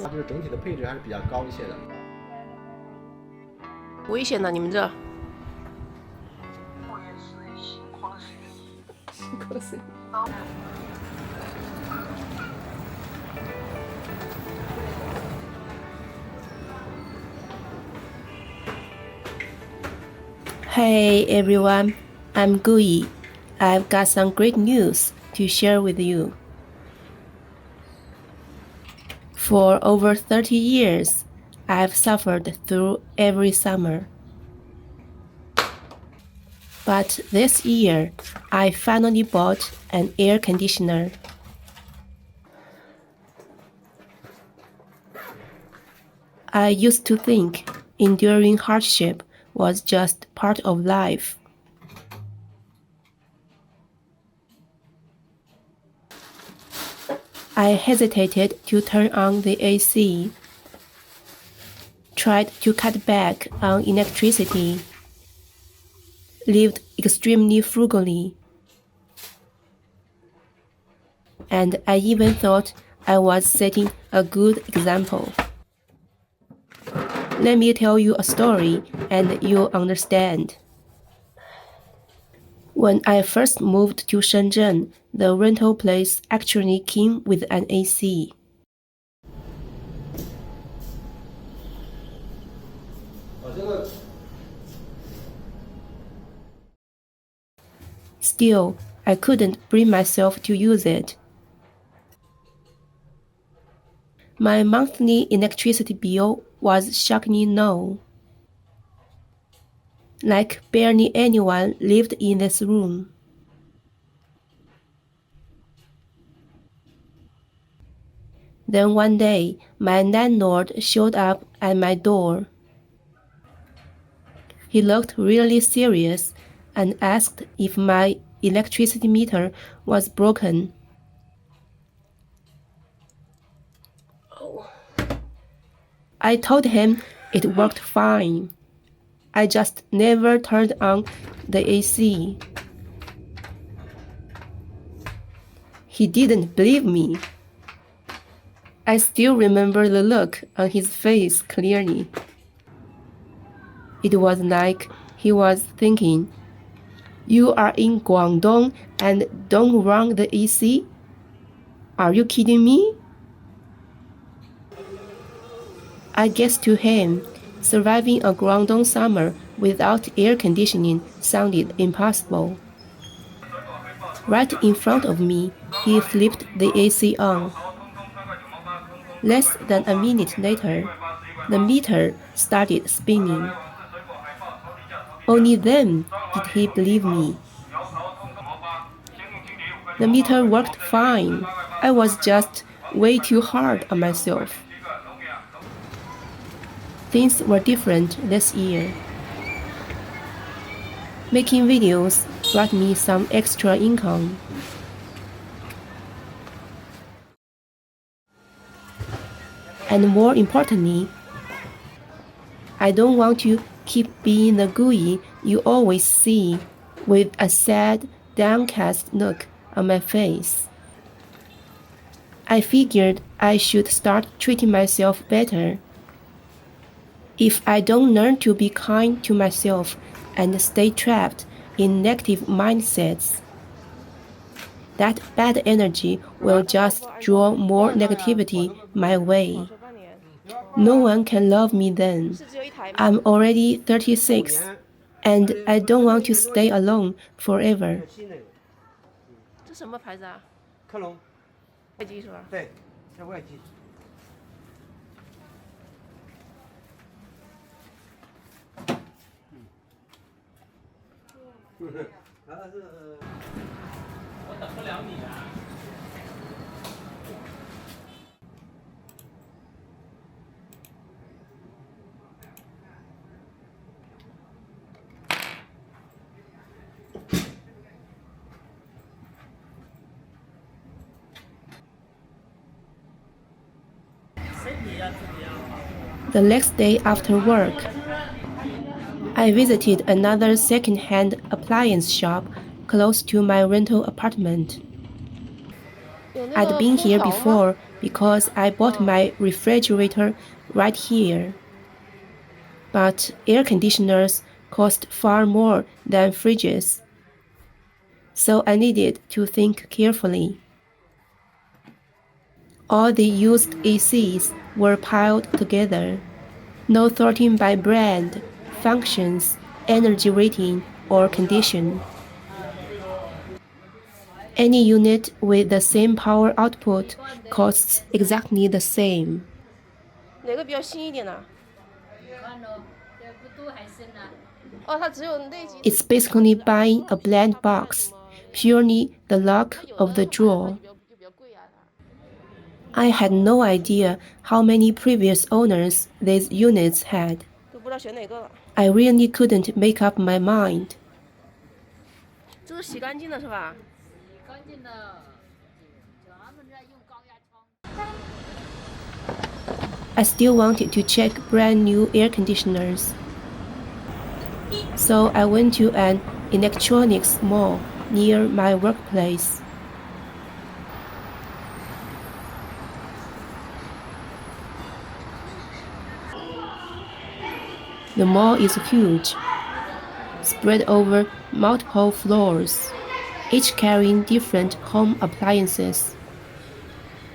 它就是整体的配置还是比较高一些的。危险的，你们这。我也是心旷神怡。心旷神怡。Hey everyone, I'm Gui. I've got some great news to share with you. For over 30 years, I've suffered through every summer. But this year, I finally bought an air conditioner. I used to think enduring hardship was just part of life. I hesitated to turn on the AC, tried to cut back on electricity, lived extremely frugally, and I even thought I was setting a good example. Let me tell you a story and you'll understand. When I first moved to Shenzhen, the rental place actually came with an AC. Still, I couldn't bring myself to use it. My monthly electricity bill was shockingly low. Like barely anyone lived in this room. Then one day, my landlord showed up at my door. He looked really serious and asked if my electricity meter was broken. I told him it worked fine. I just never turned on the AC. He didn't believe me. I still remember the look on his face clearly. It was like he was thinking, "You are in Guangdong and don't run the AC? Are you kidding me?" I guess to him, surviving a Guangdong summer without air conditioning sounded impossible. Right in front of me, he flipped the AC on. Less than a minute later, the meter started spinning. Only then did he believe me. The meter worked fine. I was just way too hard on myself. Things were different this year. Making videos brought me some extra income. And more importantly, I don't want to keep being the Gui you always see with a sad, downcast look on my face. I figured I should start treating myself better. If I don't learn to be kind to myself and stay trapped in negative mindsets, that bad energy will just draw more negativity my way. No one can love me then. I'm already 36, and I don't want to stay alone forever. 这什么牌子啊？科隆，外机是吧？对，是外机。它是。我等不了你啊。The next day after work, I visited another second-hand appliance shop close to my rental apartment. I'd been here before because I bought my refrigerator right here. But air conditioners cost far more than fridges, so I needed to think carefully. All the used ACs were piled together. No sorting by brand, functions, energy rating, or condition. Any unit with the same power output costs exactly the same. 哪个比较新一点呢？ It's basically buying a blank box, purely the luck of the draw. I had no idea how many previous owners these units had. I really couldn't make up my mind. I still wanted to check brand new air conditioners. So I went to an electronics mall near my workplace. The mall is huge, spread over multiple floors, each carrying different home appliances.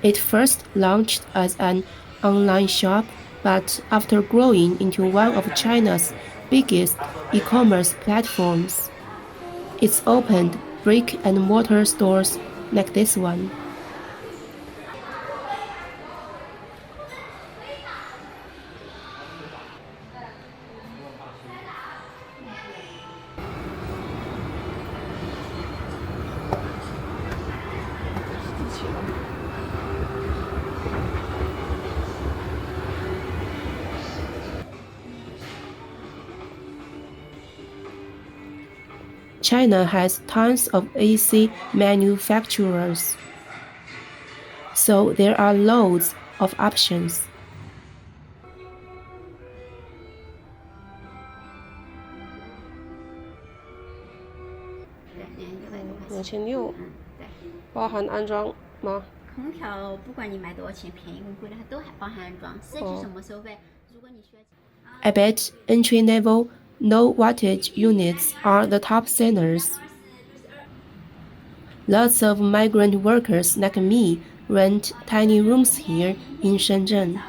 It first launched as an online shop, but after growing into one of China's biggest e-commerce platforms, it's opened brick-and-mortar stores like this one. China has tons of AC manufacturers, so there are loads of options. $2600，包含安装吗？空调不管你买多少钱，便宜跟贵的，它都还包含安装。设计什么收费？如果你需要。I bet entry-level, low-wattage units are the top sellers. Lots of migrant workers like me rent tiny rooms here in Shenzhen.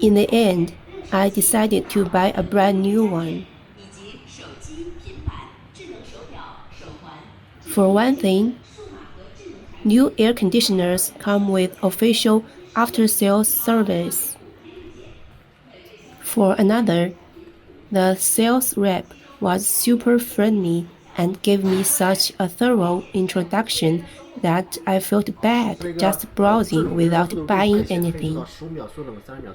In the end, I decided to buy a brand new one. For one thing, new air conditioners come with official after-sales service. For another, the sales rep was super friendly and gave me such a thorough introduction that I felt bad just browsing without buying anything.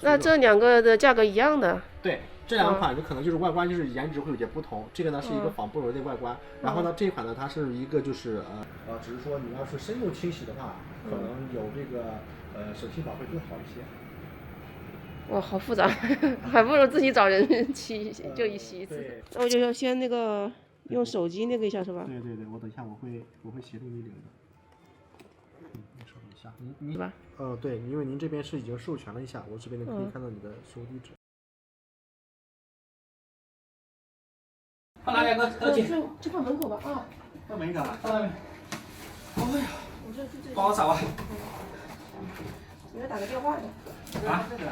那这两个的价格一样的？对，这两款就可能就是外观就是颜值会有些不同。这个呢是一个仿波纹的外观，然后呢这一款呢它是一个就是只是说你要是深入清洗的话，可能有这个手气宝会更好一些。哇，好复杂，还不如自己找人去就洗一次。那我就要先那个用手机那个一下是吧？对对对，我等一下我会协助你领的。你稍等一下，你是吧？对，因为您这边是已经授权了一下，我这边可以看到你的收地址。放哪两个？就放门口吧啊。放门口啊，放那边。哎呀，不好找啊。你要打个电话的。啊，这个。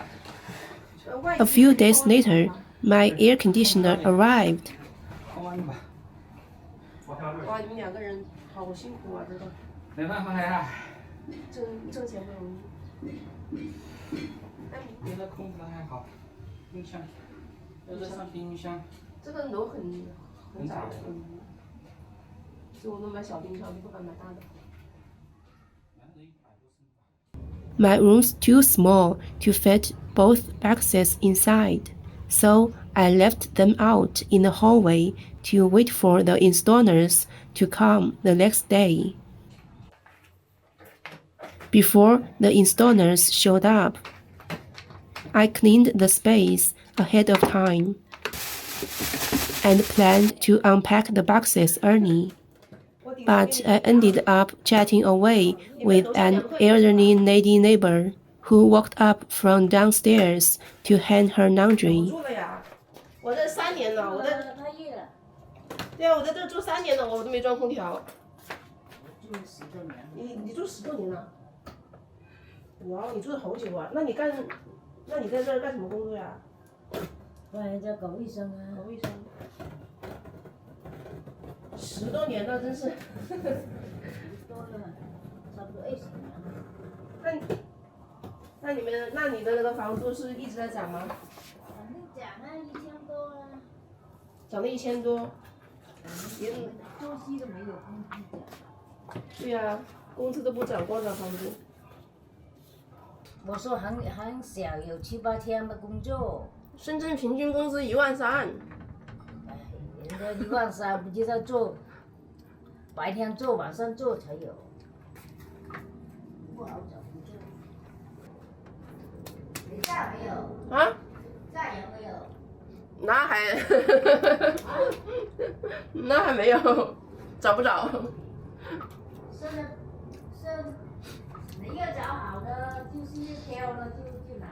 A few days later, my air conditioner arrived. 哇，你们两个人好辛苦啊，这个。没办法呀。挣钱不容易。别的空调还好，冰箱，要是上冰箱。这个楼很窄，所以我们买小冰箱，不敢买大的。My room's too small to fit both boxes inside, so I left them out in the hallway to wait for the installers to come the next day. Before the installers showed up, I cleaned the space ahead of time and planned to unpack the boxes early. But I ended up chatting away with an elderly lady neighbor who walked up from downstairs to hang her laundry. 我这3年了，我在。对啊，我在这住3年了，我都没装空调。住了10多年。你住10多年了？哇，你住了好久啊！那你在这儿干什么工作呀？帮人家搞卫生啊。搞卫生。10多年了，真是。多了，差不多20年了。那你的那个房租是一直在涨吗？反正涨了1000多啊。涨了1000多。作息都没有工资涨。对呀，工资都不涨，光涨房租。我说很少，有7、8天的工作。深圳平均工资13000。哎，人家13000不就在做，白天做晚上做才有，不好找工作。你嫁没有？啊？嫁人没有？那还没有，找不着。是你要找好的，就是挑了就拿了。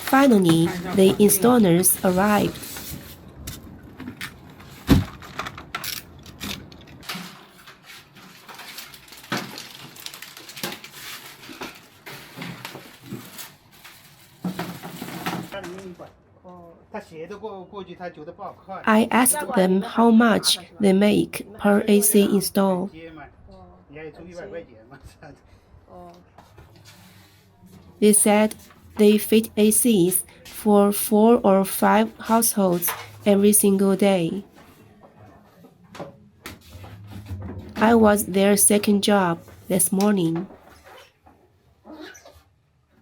Finally, the installers arrived. I asked them how much they make per AC install. They said they fit ACs for 4 or 5 households every single day. I was their second job this morning.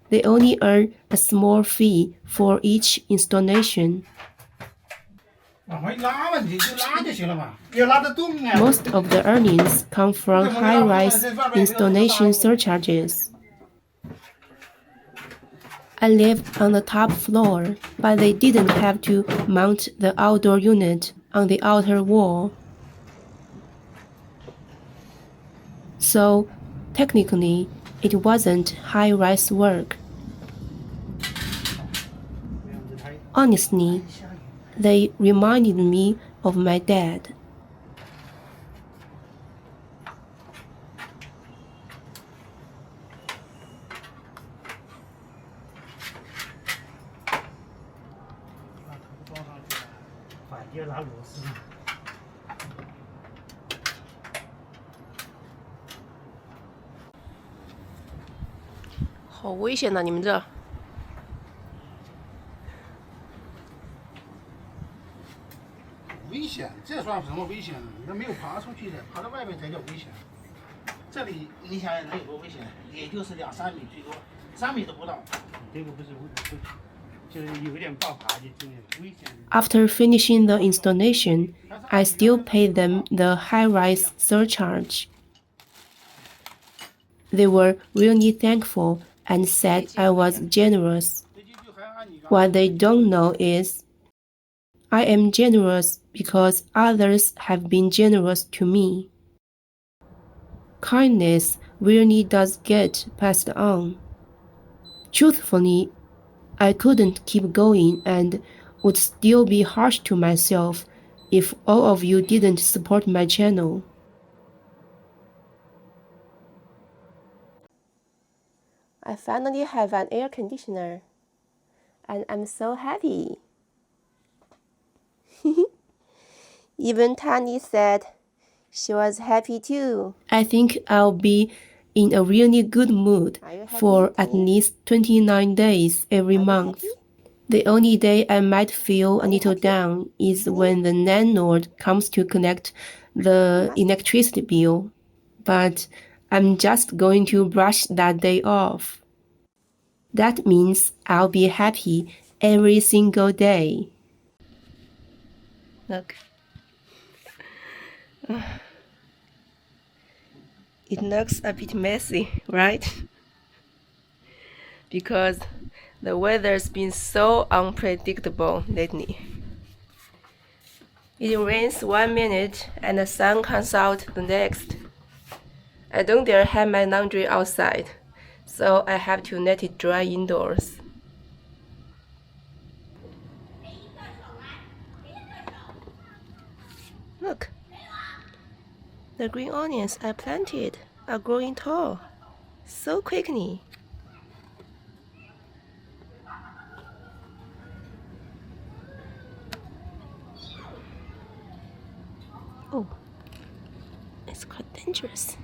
They only earn a small fee for each installation. Most of the earnings come from high-rise installation surcharges. I lived on the top floor, but they didn't have to mount the outdoor unit on the outer wall. So, technically, it wasn't high-rise work. Honestly, they reminded me of my dad.好危险呐！你们这。危险？这算什么危险？那没有爬出去的，爬到外面才叫危险。这里你想能有多危险？也就是2、3米最多，3米都不到。这个不是就是有点爆爬就危险。After finishing the installation, I still paid them the high-rise surcharge. They were really thankful and said I was generous. What they don't know is I am generous because others have been generous to me. Kindness really does get passed on. Truthfully, I couldn't keep going and would still be harsh to myself if all of you didn't support my channel. I finally have an air conditioner, and I'm so happy. Even Tani said she was happy too. I think I'll be in a really good mood for at least 29 days every month. The only day I might feel a little down is when the landlord comes to collect the electricity bill. But I'm just going to brush that day off. That means I'll be happy every single day. Look. It looks a bit messy, right? because the weather's been so unpredictable lately. It rains 1 minute and the sun comes out the next. I don't dare hang my laundry outside, so I have to let it dry indoors. Look, the green onions I planted are growing tall, so quickly. Oh, it's quite dangerous.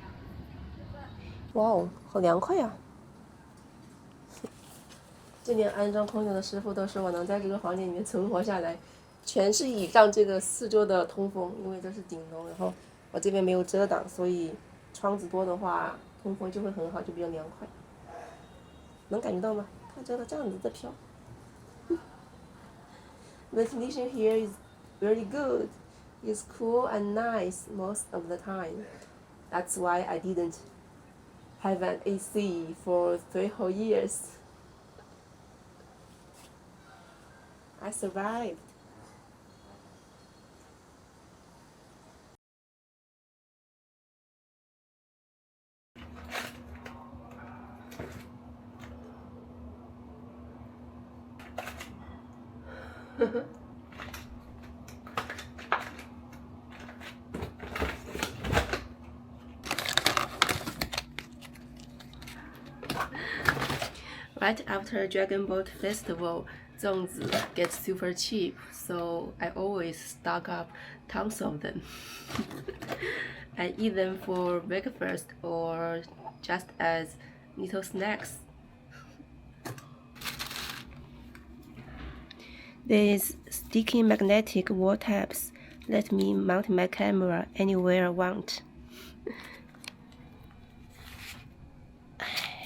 哇哦，好凉快呀！这连安装空调的师傅都说我能在这个房间里面存活下来，全是倚仗这个四周的通风，因为这是顶楼，然后我这边没有遮挡，所以窗子多的话，通风就会很好，就比较凉快。能感觉到吗？看这个这样子在飘。Ventilation here is very good. It's cool and nice most of the time. That's why I didn't have an AC for 3 whole years. I survived. Right after Dragon Boat Festival, 粽子 gets super cheap, so I always stock up tons of them. I eat them for breakfast or just as little snacks. These sticky magnetic wall tabs let me mount my camera anywhere I want.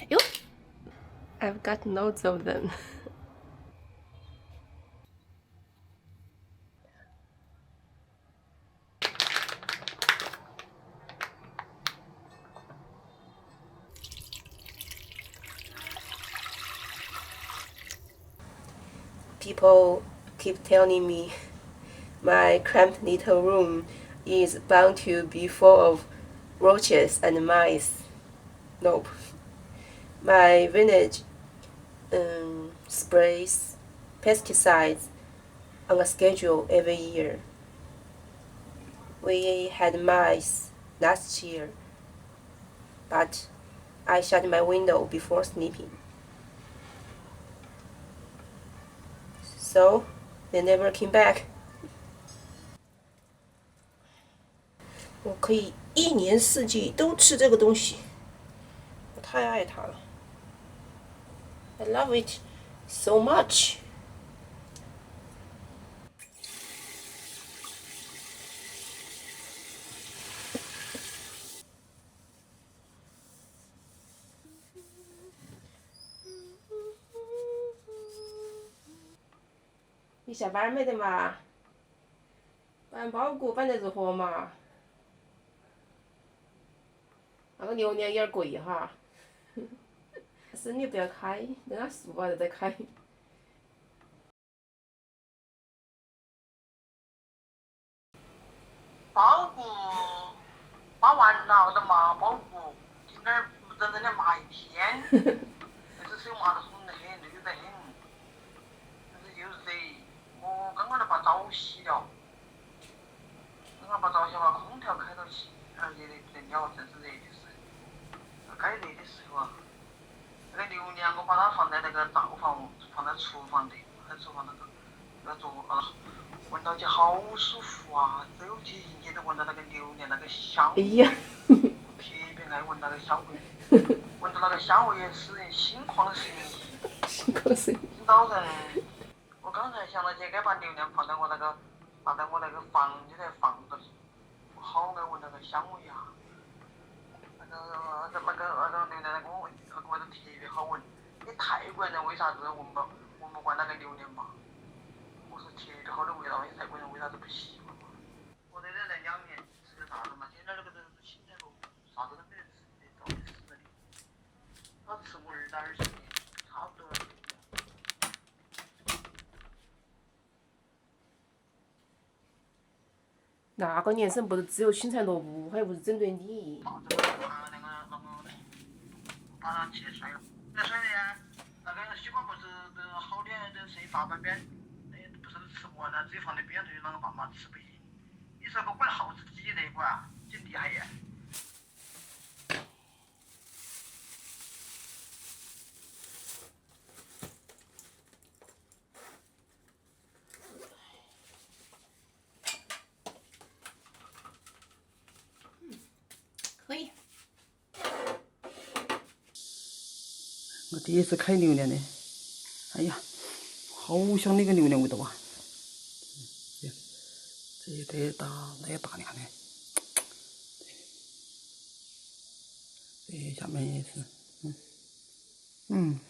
Yo! I've got loads of them. People keep telling me my cramped little room is bound to be full of roaches and mice. Nope. My village sprays pesticides on a schedule every year. We had mice last year, but I shut my window before sleeping. So they never came back. 我可以1年4季都吃这个东西，我太爱它了。I love it so much. "你下班没得嘛？搬包裹搬得如何嘛？那个榴莲有点贵哈，生意不要开，等它熟了再开。包谷包完了，我的麻包谷，今天整整的麻一天，那只手麻得很得很，累得很。但是又热，我刚刚才把澡洗了，刚刚把澡洗把空调开到起，热得不得了，真是热的是。该热的时候啊，那个榴莲我把它放在那个灶房，放在厨房的，在厨房那个闻到起好舒服啊！走起进去都闻到那个榴莲那个香味。哎呀，特别爱闻那个香味，闻到那个香味也使人心旷神怡。心旷神怡。今早晨，我刚才想到起该把榴莲放在我那个房里头放着，我好爱闻那个香味啊！那个榴莲那个味道特别好闻。你泰国人为啥子闻不惯那个榴莲嘛？我说特别好的味道，你泰国人为啥子不喜欢嘛？我在这在两年吃的啥子嘛？现在那个都是青菜萝卜，啥子都没得吃的，到底吃的。他吃味儿点儿些，差不那个年生不是只有青菜萝卜，还不是针对你。把它切碎了。切碎呢，那个西瓜不是好点的剩一大半边，不是吃不完了，自己放在边头，啷个办嘛？吃不起。你说个管好自己的管，真厉害呀！可以。我第一次开榴莲呢，哎呀，好香那个榴莲味道啊！这也得大，那也大量的。这下面也是，嗯。